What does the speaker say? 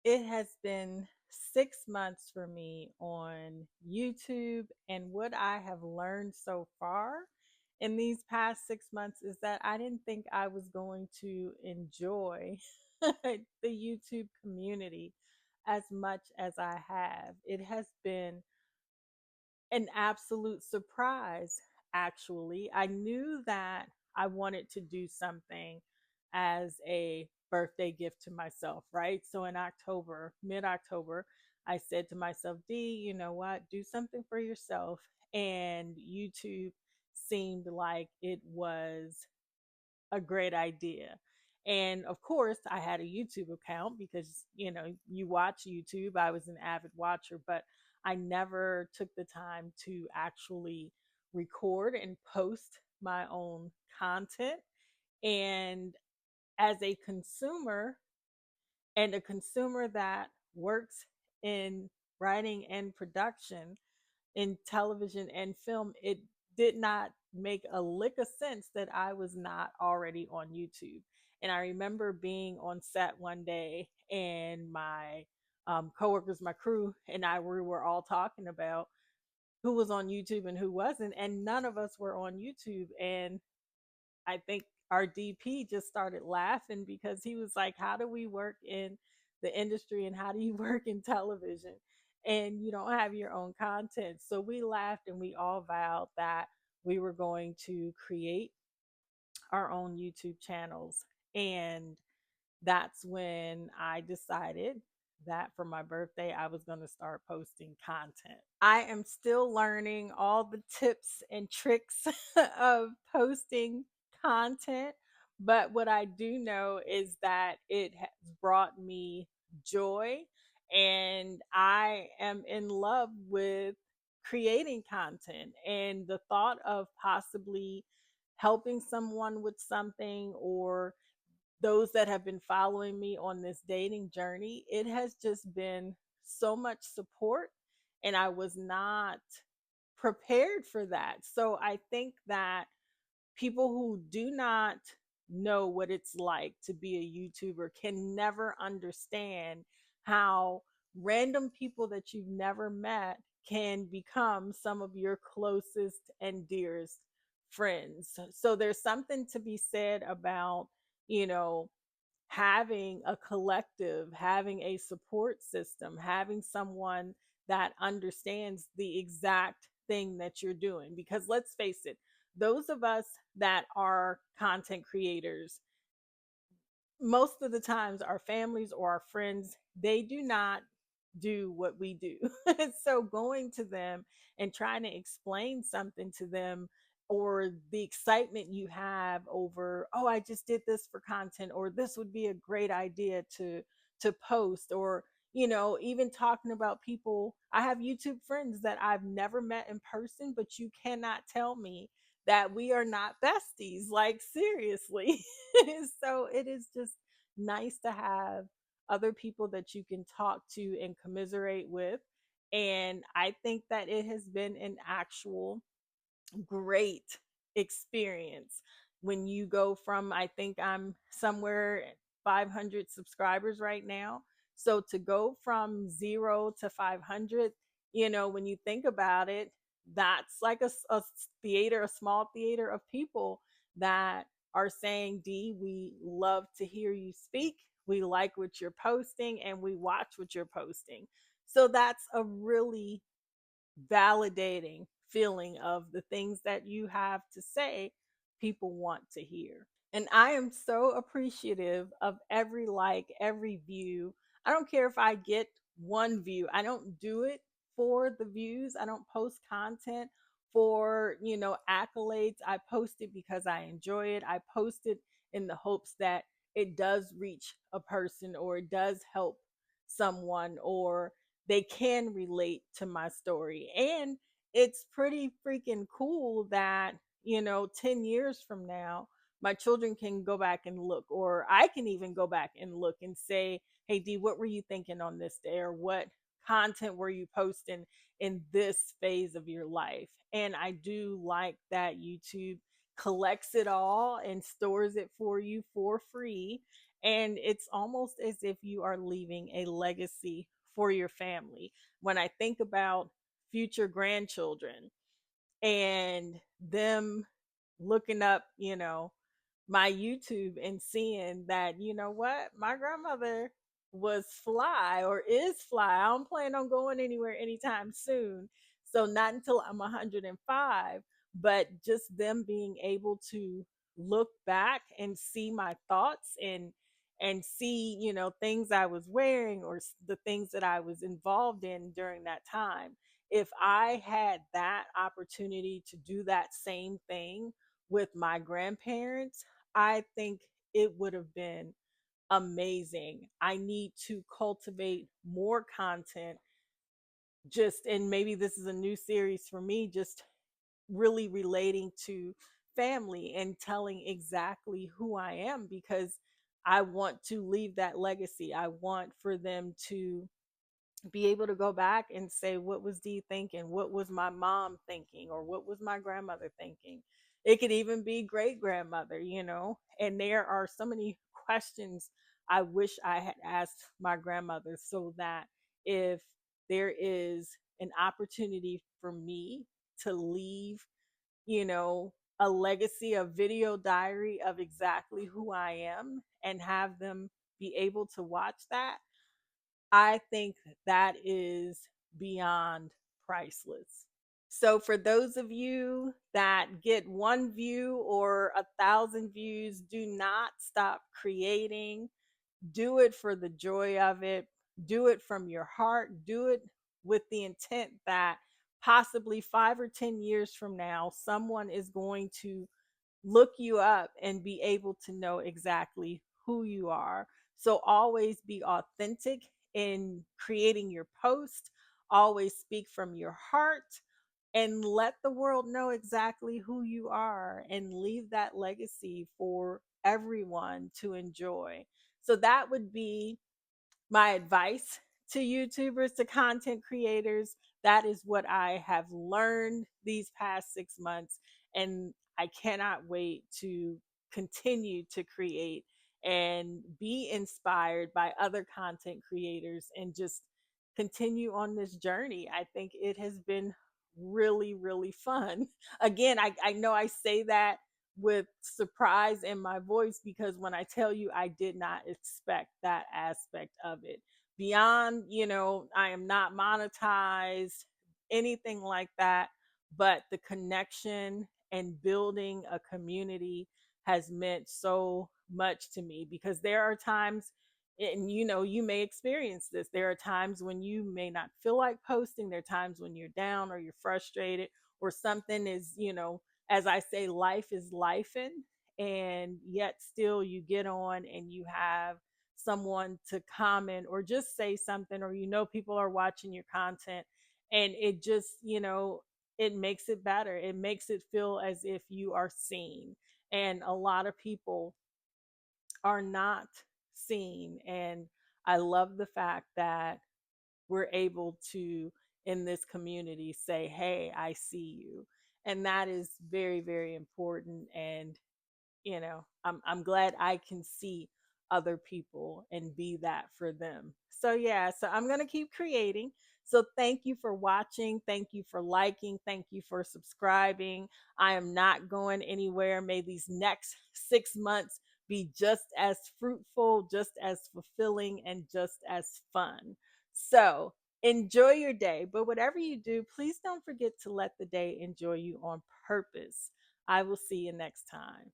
It has been 6 months for me on YouTube, and what I have learned so far in these past 6 months is that I didn't think I was going to enjoy the YouTube community as much as I have. It has been an absolute surprise, actually. I knew that I wanted to do something as a birthday gift to myself, right? So in October, mid October, I said to myself, D, you know what? Do something for yourself. And YouTube seemed like it was a great idea. And of course, I had a YouTube account because, you watch YouTube. I was an avid watcher, but I never took the time to actually record and post my own content. And as a consumer, and a consumer that works in writing and production, in television and film, it did not make a lick of sense that I was not already on YouTube. And I remember being on set one day, and my coworkers, my crew, and I were all talking about who was on YouTube and who wasn't, and none of us were on YouTube. And I think our DP just started laughing because he was like, how do we work in the industry and how do you work in television and you don't have your own content? So we laughed and we all vowed that we were going to create our own YouTube channels. And that's when I decided that for my birthday, I was going to start posting content. I am still learning all the tips and tricks of posting content, but what I do know is that it has brought me joy, and I am in love with creating content. And the thought of possibly helping someone with something, or those that have been following me on this dating journey, it has just been so much support, and I was not prepared for that. So I think that people who do not know what it's like to be a YouTuber can never understand how random people that you've never met can become some of your closest and dearest friends. So there's something to be said about, you know, having a collective, having a support system, having someone that understands the exact thing that you're doing. Because let's face it, those of us that are content creators, most of the times our families or our friends, they do not do what we do. So going to them and trying to explain something to them, or the excitement you have over, oh, I just did this for content, or this would be a great idea to post, or even talking about people. I have YouTube friends that I've never met in person, but you cannot tell me that we are not besties, like seriously. So it is just nice to have other people that you can talk to and commiserate with. And I think that it has been an actual great experience when you go from, I think I'm somewhere at 500 subscribers right now. So to go from 0 to 500, when you think about it, that's like a theater, a small theater of people that are saying, D, we love to hear you speak. We like what you're posting and we watch what you're posting. So that's a really validating feeling of the things that you have to say, people want to hear. And I am so appreciative of every like, every view. I don't care if I get one view. I don't do it for the views. I don't post content for, accolades. I post it because I enjoy it. I post it in the hopes that it does reach a person, or it does help someone, or they can relate to my story. And it's pretty freaking cool that, 10 years from now, my children can go back and look, or I can even go back and look and say, hey, D, what were you thinking on this day? Or what content were you posting in this phase of your life? And I do like that YouTube collects it all and stores it for you for free. And it's almost as if you are leaving a legacy for your family. When I think about future grandchildren and them looking up, my YouTube and seeing that, you know what, my grandmother was fly or is fly. I don't plan on going anywhere anytime soon. So not until I'm 105, but just them being able to look back and see my thoughts and see, things I was wearing or the things that I was involved in during that time. If I had that opportunity to do that same thing with my grandparents, I think it would have been amazing. I need to cultivate more content, just, and maybe this is a new series for me, just really relating to family and telling exactly who I am, because I want to leave that legacy. I want for them to be able to go back and say, what was Dee thinking? What was my mom thinking? Or what was my grandmother thinking? It could even be great grandmother, and there are so many questions I wish I had asked my grandmother, so that if there is an opportunity for me to leave, you know, a legacy, a video diary of exactly who I am, and have them be able to watch that, I think that is beyond priceless. So, for those of you that get one view or 1,000 views, do not stop creating. Do it for the joy of it. Do it from your heart. Do it with the intent that possibly 5 or 10 years from now, someone is going to look you up and be able to know exactly who you are. So always be authentic in creating your post. Always speak from your heart and let the world know exactly who you are, and leave that legacy for everyone to enjoy. So that would be my advice to YouTubers, to content creators. That is what I have learned these past 6 months. And I cannot wait to continue to create and be inspired by other content creators and just continue on this journey. I think it has been really, really fun. Again, I know I say that with surprise in my voice, because when I tell you, I did not expect that aspect of it. Beyond, I am not monetized, anything like that, but the connection and building a community has meant so much to me, because there are times, and you may experience this, there are times when you may not feel like posting, there are times when you're down or you're frustrated, or something is, as I say, life is lifing, and yet still you get on and you have someone to comment or just say something, or people are watching your content, and it just, it makes it better. It makes it feel as if you are seen. And a lot of people are not seen. And I love the fact that we're able to, in this community, say, hey, I see you. And that is very, very important. And I'm glad I can see other people and be that for them. So yeah, so I'm going to keep creating. So thank you for watching, thank you for liking, thank you for subscribing. I am not going anywhere. May these next 6 months be just as fruitful, just as fulfilling, and just as fun. So enjoy your day, but whatever you do, please don't forget to let the day enjoy you on purpose. I will see you next time.